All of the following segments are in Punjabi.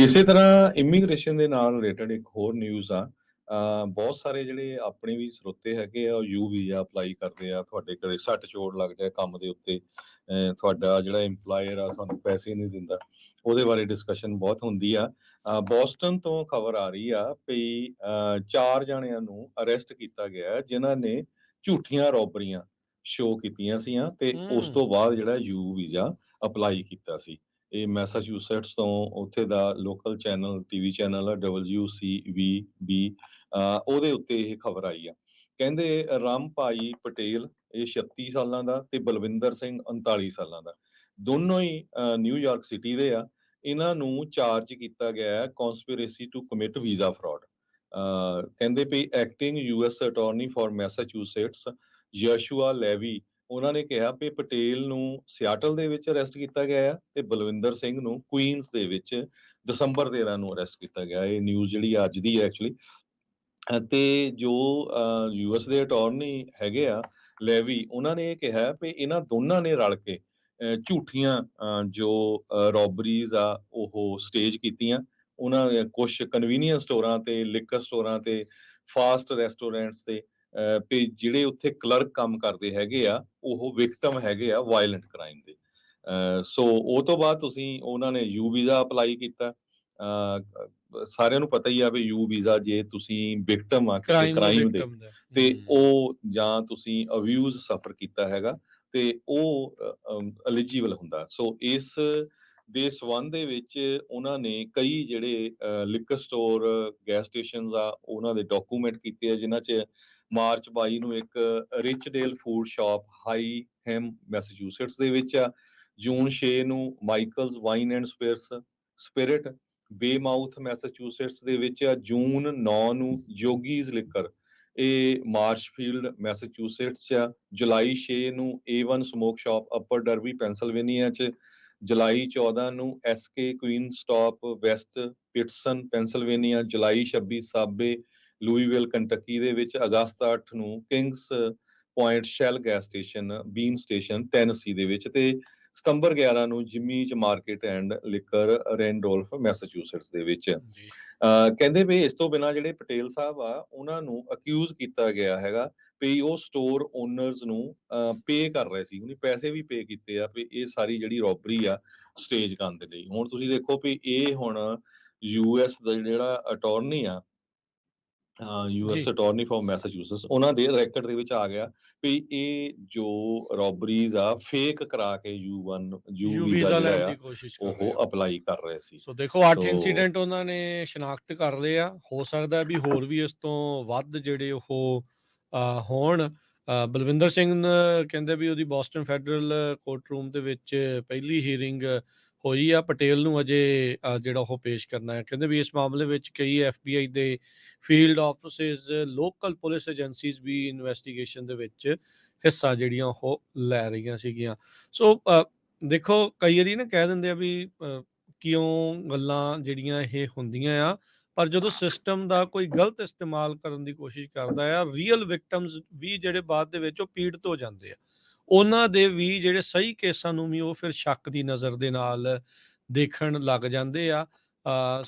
ਇਸੇ ਤਰ੍ਹਾਂ ਇਮੀਗ੍ਰੇਸ਼ਨ ਦੇ ਨਾਲ ਰਿਲੇਟਡ ਇੱਕ ਹੋਰ ਨਿਊਜ਼ ਆ। ਬਹੁਤ ਸਾਰੇ ਜਿਹੜੇ ਆਪਣੇ ਵੀ ਸਰੋਤੇ ਹੈਗੇ ਆ, ਉਹ ਯੂ ਵੀਜ਼ਾ ਅਪਲਾਈ ਕਰਦੇ ਆ। ਤੁਹਾਡੇ ਕਦੇ ਸੱਟ ਚੋਟ ਲੱਗ ਜਾਏ ਕੰਮ ਦੇ ਉੱਤੇ, ਤੁਹਾਡਾ ਜਿਹੜਾ ਇੰਪਲਾਇਰ ਆ ਤੁਹਾਨੂੰ ਪੈਸੇ ਨਹੀਂ ਦਿੰਦਾ, ਉਹਦੇ ਬਾਰੇ ਡਿਸਕਸ਼ਨ ਬਹੁਤ ਹੁੰਦੀ ਆ। ਬੋਸਟਨ ਤੋਂ ਖਬਰ ਆ ਰਹੀ ਆ ਵੀ 4 ਜਣਿਆਂ ਨੂੰ ਅਰੈਸਟ ਕੀਤਾ ਗਿਆ ਹੈ, ਜਿਨ੍ਹਾਂ ਨੇ ਝੂਠੀਆਂ ਰੋਬਰੀਆਂ ਸ਼ੋਅ ਕੀਤੀਆਂ ਸੀਆਂ ਤੇ ਉਸ ਤੋਂ ਬਾਅਦ ਜਿਹੜਾ ਯੂ ਵੀਜ਼ਾ ਅਪਲਾਈ ਕੀਤਾ ਸੀ। ਇਹ ਮੈਸਾਚੂਸੈਟਸ ਤੋਂ ਉੱਥੇ ਦਾ ਲੋਕਲ ਚੈਨਲ, ਟੀਵੀ ਚੈਨਲ ਆ WCVB, ਉਹਦੇ ਉੱਤੇ ਇਹ ਖਬਰ ਆਈ ਆ। ਕਹਿੰਦੇ ਰਾਮਭਾਈ ਪਟੇਲ, ਇਹ 36 ਸਾਲਾਂ ਦਾ, ਤੇ ਬਲਵਿੰਦਰ ਸਿੰਘ 39 ਸਾਲਾਂ ਦਾ, ਦੋਨੋਂ ਹੀ ਨਿਊਯਾਰਕ ਸਿਟੀ ਦੇ ਆ। ਇਹਨਾਂ ਨੂੰ ਚਾਰਜ ਕੀਤਾ ਗਿਆ ਹੈ conspiracy to commit visa fraud. ਕਹਿੰਦੇ ਵੀ acting US attorney for Massachusetts Joshua Levy, ਉਹਨਾਂ ਨੇ ਕਿਹਾ ਵੀ ਪਟੇਲ ਨੂੰ ਸਿਆਟਲ ਦੇ ਵਿੱਚ ਅਰੈਸਟ ਕੀਤਾ ਗਿਆ ਹੈ ਤੇ ਬਲਵਿੰਦਰ ਸਿੰਘ ਨੂੰ ਕੁਈਨਸ ਦੇ ਵਿੱਚ ਦਸੰਬਰ 13 ਨੂੰ ਅਰੈਸਟ ਕੀਤਾ ਗਿਆ। ਇਹ ਨਿਊਜ਼ ਜਿਹੜੀ ਅੱਜ ਦੀ ਹੈ ਐਕਚੁਅਲੀ। ਤੇ ਜੋ US ਦੇ ਅਟਾਰਨੀ ਹੈਗੇ ਆ ਲੈਵੀ, ਉਹਨਾਂ ਨੇ ਇਹ ਕਿਹਾ ਵੀ ਇਹਨਾਂ ਦੋਨਾਂ ਨੇ ਰਲ ਕੇ ਝੂਠੀਆਂ ਜੋ ਰੋਬਰੀਜ਼ ਆ ਉਹ ਸਟੇਜ ਕੀਤੀਆਂ। ਉਹਨਾਂ ਨੇ ਕੁਝ ਕਨਵੀਨੀਅੰਸ ਸਟੋਰਾਂ ਤੇ, ਲਿਕਰ ਸਟੋਰਾਂ ਤੇ, ਫਾਸਟ ਰੈਸਟੋਰੈਂਟਸ ਤੇ, ਵੀ ਜਿਹੜੇ ਉੱਥੇ ਕਲਰਕ ਕੰਮ ਕਰਦੇ ਹੈਗੇ ਆ ਉਹ ਵਿਕਟਮ ਹੈਗੇ ਆ ਵਾਇਲੈਂਟ ਕ੍ਰਾਈਮ ਦੇ। ਸੋ ਉਹ ਤੋਂ ਬਾਅਦ ਉਹਨਾਂ ਨੇ ਯੂ ਵੀਜ਼ਾ ਅਪਲਾਈ ਕੀਤਾ। ਸਾਰਿਆਂ ਨੂੰ ਪਤਾ ਹੀ ਆ ਵੀ ਯੂ ਵੀਜ਼ਾ, ਜੇ ਤੁਸੀਂ ਵਿਕਟਮ ਆ ਕਿਸੇ ਕ੍ਰਾਈਮ ਦੇ ਤੇ ਉਹ ਜਾਂ ਤੁਸੀਂ ਅਬਿਊਜ਼ ਸਫਰ ਕੀਤਾ ਹੈਗਾ ਤੇ ਉਹ ਐਲੀਜੀਬਲ ਹੁੰਦਾ। ਸੋ ਇਸ ਦੇ ਸਬੰਧ ਦੇ ਵਿੱਚ ਉਹਨਾਂ ਨੇ ਕਈ ਜਿਹੜੇ ਲਿਕਰ ਸਟੋਰ, ਗੈਸ ਸਟੇਸ਼ਨਸ ਆ, ਉਹਨਾਂ ਦੇ ਡਾਕੂਮੈਂਟ ਕੀਤੇ ਆ, ਜਿਨ੍ਹਾਂ 'ਚ ਮਾਰਚ 22 ਨੂੰ ਇੱਕ ਰਿਚਡੇਲ ਫੂਡ ਸ਼ਾਪ ਹਾਈ ਹੈਮ ਮੈਸਾਚੂਸੇਟਸ ਦੇ ਵਿੱਚ ਆ। ਜੂਨ 6 ਨੂੰ ਮਾਈਕਲਸ ਵਾਈਨ ਐਂਡ ਸਪਿਰਿਟ ਬੇਮਾਊਥ ਮੈਸਾਚੂਸੇਟਸ ਦੇ ਵਿੱਚ ਆ। ਜੂਨ 9 ਨੂੰ ਜੋਗੀਜ਼ ਲਿਕਰ, ਇਹ ਮਾਰਸ਼ਫੀਲਡ ਮੈਸਾਚੂਸੇਟਸ 'ਚ ਆ। ਜੁਲਾਈ 6 ਨੂੰ A1 smoke shop Upper Darby Pennsylvania 'ਚ। ਜੁਲਾਈ 14 ਨੂੰ SK queen stop West Pittston Pennsylvania. ਜੁਲਾਈ 26 ਸਾਬੇ ਲੂਈਵਿਲ ਕੰਟਕੀ ਦੇ ਵਿੱਚ। ਅਗਸਤ 8 ਨੂੰ Kings Point Shell gas station Bean Station Tennessee ਦੇ ਵਿੱਚ। ਤੇ ਸਤੰਬਰ 11 ਨੂੰ Jimmy's market and liquor Randolph Massachusetts ਦੇ ਵਿੱਚ। ਕਹਿੰਦੇ ਵੀ ਇਸ ਤੋਂ ਬਿਨਾਂ ਜਿਹੜੇ ਪਟੇਲ ਸਾਹਿਬ ਆ, ਉਹਨਾਂ ਨੂੰ ਅਕਿਊਜ਼ ਕੀਤਾ ਗਿਆ ਹੈਗਾ ਵੀ ਉਹ ਸਟੋਰ ਓਨਰਸ ਨੂੰ ਪੇ ਕਰ ਰਹੇ ਸੀ, ਉਹਨੇ ਪੈਸੇ ਵੀ ਪੇ ਕੀਤੇ ਆ ਵੀ ਇਹ ਸਾਰੀ ਜਿਹੜੀ ਰੋਬਰੀ ਆ ਸਟੇਜ ਕਰਨ ਦੇ ਲਈ। ਹੁਣ ਤੁਸੀਂ ਦੇਖੋ ਵੀ ਇਹ ਹੁਣ US ਦਾ ਜਿਹੜਾ ਅਟਾਰਨੀ ਆ, US ਅਟਾਰਨੀ ਫਾਰ ਮੈਸਾਚੂਸੇਟਸ, ਉਹਨਾਂ ਦੇ ਰੈਕਡ ਦੇ ਵਿੱਚ ਆ ਗਿਆ ਵੀ ਇਹ ਜੋ ਰੋਬਰੀਜ਼ ਆ ਫੇਕ ਕਰਾ ਕੇ ਯੂ ਵੀਜ਼ਾ ਜਿਹੜਾ ਆ ਉਹ ਅਪਲਾਈ ਕਰ ਰਹੇ ਸੀ। ਸੋ ਦੇਖੋ 8 ਇਨਸੀਡੈਂਟ ਉਹਨਾਂ ਨੇ ਸ਼ਨਾਖਤ ਕਰ ਲਏ ਆ। ਹੋ ਸਕਦਾ ਵੀ ਹੋਰ ਵੀ ਇਸ ਤੋਂ ਵੱਧ ਜਿਹੜੇ ਉਹ ਹੋਣ। ਬਲਵਿੰਦਰ ਸਿੰਘ ਕਹਿੰਦੇ ਵੀ ਉਹਦੀ ਬੋਸਟਨ ਫੈਡਰਲ ਕੋਰਟ ਰੂਮ ਦੇ ਵਿੱਚ ਪਹਿਲੀ ਹੀਅਰਿੰਗ ਹੋਈ ਆ। ਪਟੇਲ ਨੂੰ ਅਜੇ ਜਿਹੜਾ ਉਹ ਪੇਸ਼ ਕਰਨਾ ਹੈ। ਕਹਿੰਦੇ ਵੀ ਇਸ ਮਾਮਲੇ ਵਿੱਚ ਕਈ FBI ਦੇ field offices, local police agencies ਵੀ ਇਨਵੈਸਟੀਗੇਸ਼ਨ ਦੇ ਵਿੱਚ ਹਿੱਸਾ ਜਿਹੜੀਆਂ ਉਹ ਲੈ ਰਹੀਆਂ ਸੀਗੀਆਂ। ਸੋ ਦੇਖੋ ਕਈ ਵਾਰੀ ਨਾ ਕਹਿ ਦਿੰਦੇ ਆ ਵੀ ਕਿਉਂ ਗੱਲਾਂ ਜਿਹੜੀਆਂ ਇਹ ਹੁੰਦੀਆਂ ਆ, ਪਰ ਜਦੋਂ ਸਿਸਟਮ ਦਾ ਕੋਈ ਗਲਤ ਇਸਤੇਮਾਲ ਕਰਨ ਦੀ ਕੋਸ਼ਿਸ਼ ਕਰਦਾ ਆ, ਰੀਅਲ ਵਿਕਟਮਸ ਵੀ ਜਿਹੜੇ ਬਾਅਦ ਦੇ ਵਿੱਚ ਉਹ ਪੀੜਤ ਹੋ ਜਾਂਦੇ ਆ, ਉਹਨਾਂ ਦੇ ਵੀ ਜਿਹੜੇ ਸਹੀ ਕੇਸਾਂ ਨੂੰ ਵੀ ਉਹ ਫਿਰ ਸ਼ੱਕ ਦੀ ਨਜ਼ਰ ਦੇ ਨਾਲ ਦੇਖਣ ਲੱਗ ਜਾਂਦੇ ਆ।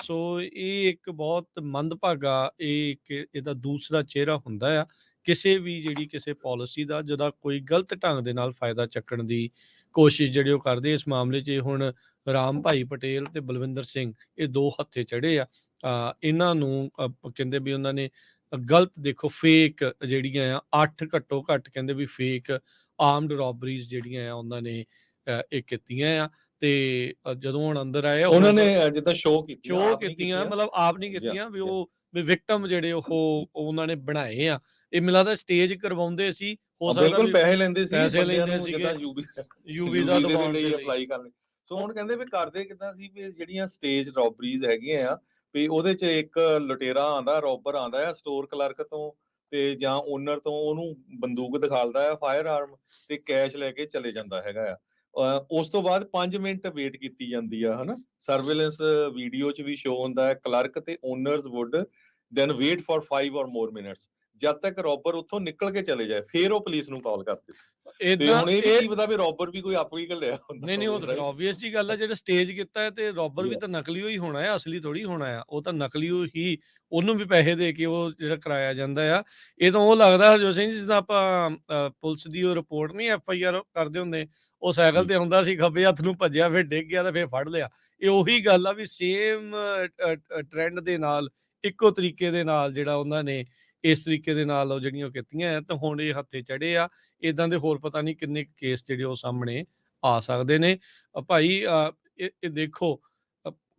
ਸੋ ਇਹ ਇੱਕ ਬਹੁਤ ਮੰਦਭਾਗਾ, ਇਹਦਾ ਦੂਸਰਾ ਚਿਹਰਾ ਹੁੰਦਾ ਆ ਕਿਸੇ ਪਾਲਿਸੀ ਦਾ, ਜਿਹਦਾ ਕੋਈ ਗਲਤ ਢੰਗ ਦੇ ਨਾਲ ਫਾਇਦਾ ਚੱਕਣ ਦੀ ਕੋਸ਼ਿਸ਼ ਜਿਹੜੀ ਉਹ ਕਰਦੇ। ਇਸ ਮਾਮਲੇ 'ਚ ਹੁਣ ਰਾਮ ਭਾਈ ਪਟੇਲ ਤੇ ਬਲਵਿੰਦਰ ਸਿੰਘ, ਇਹ ਦੋ ਹੱਥੇ ਚੜੇ ਆ। ਇਹਨਾਂ ਨੂੰ ਕਹਿੰਦੇ ਵੀ ਉਹਨਾਂ ਨੇ ਗਲਤ, ਦੇਖੋ ਫੇਕ ਜਿਹੜੀਆਂ ਆ 8 ਘੱਟੋ ਘੱਟ ਕਹਿੰਦੇ ਵੀ ਫੇਕ ਆਰਮਡ ਰੋਬਰੀਜ਼ ਜਿਹੜੀਆਂ ਆ ਉਹਨਾਂ ਨੇ ਇਹ ਕੀਤੀਆਂ ਆ। ਤੇ ਜਦੋਂ ਹੁਣ ਅੰਦਰ ਆਏ ਉਹਨਾਂ ਨੇ ਜਿੱਦਾਂ ਸ਼ੋਅ ਕੀਤੀਆਂ, ਮਤਲਬ ਆਪ ਨਹੀਂ ਕੀਤੀਆਂ, ਵੀ ਉਹ ਵਿਕਟਮ ਜਿਹੜੇ ਉਹ ਉਹਨਾਂ ਨੇ ਬਣਾਏ ਆ। ਇਹ ਮਿਲਾ ਦਾ ਸਟੇਜ ਕਰਵਾਉਂਦੇ ਸੀ, ਹੋ ਸਕਦਾ ਬਿਲਕੁਲ ਪੈਸੇ ਲੈਂਦੇ ਸੀ ਸੀਗੇ ਯੂ ਵੀਜ਼ਾ ਦਿਵਾਉਣ ਦੇ ਲਈ ਅਪਲਾਈ ਕਰਨ। ਸੋ ਹੁਣ ਕਹਿੰਦੇ ਵੀ ਕਰਦੇ ਕਿੱਦਾਂ ਸੀ ਵੀ ਜਿਹੜੀਆਂ ਸਟੇਜ ਰੋਬਰੀਜ਼ ਹੈਗੀਆਂ ਆ, ਵੀ ਉਹਦੇ 'ਚ ਇੱਕ ਲੁਟੇਰਾ ਆਂਦਾ, ਰੋਬਰ ਆਂਦਾ ਆ ਸਟੋਰ ਕਲਰਕ ਤੋਂ ਤੇ ਜਾਂ ਓਨਰ ਤੋਂ, ਉਹਨੂੰ ਬੰਦੂਕ ਦਿਖਾਲਦਾ ਆ, ਫਾਇਰ ਆਰਮ, ਤੇ ਕੈਸ਼ ਲੈ ਕੇ ਚਲੇ ਜਾਂਦਾ ਹੈਗਾ ਆ। ਉਸ ਤੋਂ ਬਾਅਦ 5 ਮਿੰਟ ਵੇਟ ਕੀਤੀ ਜਾਂਦੀ ਆ, ਹਨਾ। ਸਰਵੇਲੈਂਸ ਵੀਡੀਓ 'ਚ ਵੀ ਸ਼ੋ ਹੁੰਦਾ ਹੈ, ਕਲਰਕ ਤੇ owners would then wait for 5 or more minutes, ਜਦ ਤੱਕ ਰੋਬਰ ਉੱਥੋਂ ਨਿਕਲ ਕੇ ਚਲੇ ਜਾਏ, ਫਿਰ ਉਹ ਪੁਲਿਸ ਨੂੰ ਕਾਲ ਕਰਦੇ ਸੀ। ਤੇ ਏਦਾਂ ਹੁਣ ਇਹ ਵੀ ਇਹ ਕੀ ਪਤਾ ਵੀ ਰੋਬਰ ਵੀ ਕੋਈ ਆਪੋ ਹੀ ਘੱਲਿਆ ਹੁੰਦਾ ਨਹੀਂ, ਉਹ ਹੋਵੇ, ਤਾਂ ਫਿਰ ਰਾਈਟ? ਆਬਵੀਅਸ ਜੀ ਗੱਲ ਹੈ, ਜਿਹੜਾ ਸਟੇਜ ਕੀਤਾ ਹੈ ਤੇ ਰੋਬਰ ਵੀ ਯਾ ਤਾਂ ਨਕਲੀ ਓ ਹੀ ਹੋਣਾ ਹੈ, ਅਸਲੀ ਥੋੜ੍ਹੀ ਹੋਣਾ ਆ। ਉਹ ਤਾਂ ਨਕਲੀ ਓ ਹੀ ਉਹਨੂੰ ਵੀ ਪੈਸੇ ਦੇ ਕੇ ਉਹ ਜਿਹੜਾ ਕਰਾਇਆ ਜਾਂਦਾ ਆ। ਇਹ ਤਾਂ ਉਹ ਲੱਗਦਾ ਹਰਜੋਤ ਸਿੰਘ ਜੀ, ਜਿੱਦਾਂ ਆਪਾਂ ਪੁਲਿਸ ਦੀ ਉਹ ਰਿਪੋਰਟ ਨਹੀਂ FIR ਕਰਦੇ ਹੁੰਦੇ, ਉਹ ਸਾਈਕਲ ਜੀ, ਤੇ ਆਉਂਦਾ ਸੀ, ਖੱਬੇ ਹੱਥ ਨੂੰ ਭੱਜਿਆ, ਫਿਰ ਡਿੱਗ ਗਿਆ ਤੇ ਫਿਰ ਫੜ ਲਿਆ। ਇਹ ਉਹੀ ਗੱਲ ਆ ਵੀ ਸੇਮ ਟਰੈਂਡ ਦੇ ਨਾਲ, ਇੱਕੋ ਤਰੀਕੇ ਦੇ ਨਾਲ ਜਿਹੜਾ ਉਹਨਾਂ ਨੇ ਇਸ ਤਰੀਕੇ ਦੇ ਨਾਲ ਉਹ ਜਿਹੜੀਆਂ ਉਹ ਕੀਤੀਆਂ ਆ, ਤਾਂ ਹੁਣ ਇਹ ਹੱਥੇ ਚੜ੍ਹੇ ਆ। ਏਦਾਂ ਦੇ ਹੋਰ ਪਤਾ ਨਹੀਂ ਕਿੰਨੇ ਕੁ ਕੇਸ ਜਿਹੜੇ ਉਹ ਸਾਹਮਣੇ ਆ ਸਕਦੇ ਨੇ। ਭਾਈ ਇਹ ਦੇਖੋ,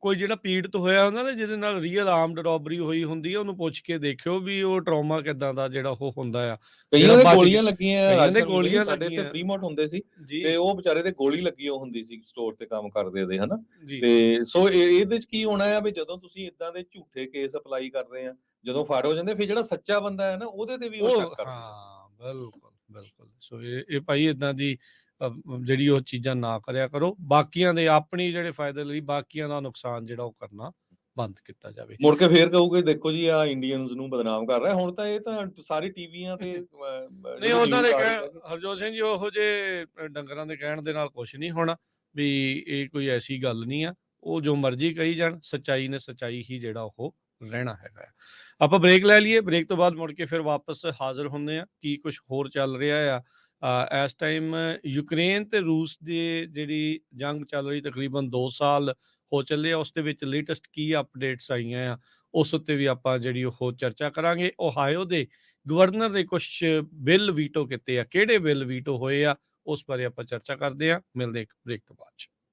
ਕੋਈ ਜਿਹੜਾ ਪੀੜਤ ਹੋਇਆ ਹੁੰਦਾ ਨਾ, ਜਿਹਦੇ ਨਾਲ ਰੀਅਲ ਆਰਮਡ ਰੋਬਰੀ ਹੋਈ ਹੁੰਦੀ ਆ, ਉਹਨੂੰ ਪੁੱਛ ਕੇ ਦੇਖਿਓ ਵੀ ਉਹ ਟਰੌਮਾ ਕਿੱਦਾਂ ਦਾ ਜਿਹੜਾ ਉਹ ਹੁੰਦਾ ਆ, ਜਿਹੜਾ ਕਈਆਂ ਦੇ ਬਚ ਗੋਲੀਆਂ ਗਿਆ। ਲੱਗੀਆਂ ਕਈਆਂ ਦੇ ਰਾਜਸਥਾਨ ਵਿੱਚ ਨਹੀਂ, ਗੋਲੀਆਂ ਸਾਡੇ ਇੱਥੇ ਲੱਗੀਆਂ ਫਰੀਮੌਂਟ ਹੁੰਦੇ ਸੀ, ਜੀ, ਤੇ ਉਹ ਵਿਚਾਰੇ ਦੇ ਗੋਲੀ ਲੱਗੀ ਉਹ ਹੁੰਦੀ ਸੀ ਸਟੋਰ ਤੇ ਕੰਮ ਕਰਦੇ ਦੇ, ਹਨਾ? ਜੀ। ਤੇ ਸੋ ਇਹਦੇ 'ਚ ਕੀ ਹੋਣਾ ਆ ਵੀ ਜਦੋਂ ਤੁਸੀਂ ਏਦਾਂ ਦੇ ਝੂਠੇ ਕੇਸ ਅਪਲਾਈ ਕਰਦੇ ਆ, ਜਦੋਂ ਫੜ ਹੋ ਜਾਂਦੇ, ਫਿਰ ਜਿਹੜਾ ਸੱਚਾ ਬੰਦਾ ਹੈ ਨਾ, ਉਹਦੇ ਤੇ ਵੀ ਉਹ ਸ਼ੱਕ ਉਹ ਕਰਦੇ ਆ। ਹਾਂ, ਬਿਲਕੁਲ, ਬਿਲਕੁਲ। ਸੋ ਇਹ ਭਾਈ ਏਦਾਂ ਦੀ ਜਿਹੜੀ ਉਹ ਚੀਜ਼ਾਂ ਨਾ ਕਰਿਆ ਕਰੋ। ਬਾਕੀਆਂ ਦੇ ਆਪਣੇ ਜਿਹੜੇ ਫਾਇਦੇ ਲਈ ਬਾਕੀਆਂ ਦਾ ਨੁਕਸਾਨ ਜਿਹੜਾ ਉਹ ਕਰਨਾ ਬੰਦ ਕੀਤਾ ਜਾਵੇ। ਮੁੜ ਕੇ ਫੇਰ ਕਹੂਗੇ ਦੇਖੋ ਜੀ ਆ ਇੰਡੀਅਨਸ ਨੂੰ ਬਦਨਾਮ ਕਰ ਰਿਹਾ। ਹੁਣ ਤਾਂ ਇਹ ਤਾਂ ਸਾਰੇ ਟੀਵੀਆਂ ਤੇ ਨਹੀਂ, ਜਿਹੜੇ ਉਹਨਾਂ ਨਿਊਜ਼ ਦੇ ਆ ਰਹੇ ਕਹਿ ਹੈਗੇ। ਹਰਜੋਤ ਸਿੰਘ ਜੀ, ਉਹੋ ਜਿਹੇ ਡੰਗਰਾਂ ਦੇ ਕਹਿਣ ਦੇ ਨਾਲ ਕੁਛ ਨਹੀਂ ਹੋਣਾ, ਵੀ ਇਹ ਕੋਈ ਐਸੀ ਗੱਲ ਨਹੀਂ ਆ। ਉਹ ਜੋ ਮਰਜ਼ੀ ਕਹੀ ਜਾਣ, ਸੱਚਾਈ ਨੇ ਸੱਚਾਈ ਹੀ ਜਿਹੜਾ ਉਹ ਰਹਿਣਾ ਹੈਗਾ ਆ। ਆਪਾਂ ਬ੍ਰੇਕ ਲੈ ਲਈਏ, ਬ੍ਰੇਕ ਤੋਂ ਬਾਅਦ ਮੁੜ ਕੇ ਫਿਰ ਵਾਪਸ ਹਾਜ਼ਰ ਹੁੰਦੇ ਆ। ਕੀ ਕੁਛ ਹੋਰ ਚੱਲ ਰਿਹਾ ਆ। ਇਸ ਟਾਈਮ ਯੂਕਰੇਨ ਤੇ ਰੂਸ ਦੀ ਜਿਹੜੀ ਜੰਗ ਚੱਲ ਰਹੀ, ਤਕਰੀਬਨ 2 ਸਾਲ ਹੋ ਚੱਲੇ ਆ। ਉਸ ਦੇ ਵਿੱਚ ਲੇਟੈਸਟ ਕੀ ਅਪਡੇਟਸ ਆਈਆਂ ਆ, ਉਸ ਉੱਤੇ ਵੀ ਆਪਾਂ ਜਿਹੜੀ ਉਹ ਚਰਚਾ ਕਰਾਂਗੇ। ਓਹਾਇਓ ਦੇ ਗਵਰਨਰ ਦੇ ਕੁਛ ਬਿੱਲ ਵੀਟੋ ਕੀਤੇ ਆ, ਕਿਹੜੇ ਬਿੱਲ ਵੀਟੋ ਹੋਏ ਆ, ਉਸ ਬਾਰੇ ਆਪਾਂ ਚਰਚਾ ਕਰਦੇ ਆ। ਮਿਲਦੇ ਇੱਕ ਬ੍ਰੇਕ ਤੋਂ ਬਾਅਦ 'ਚ।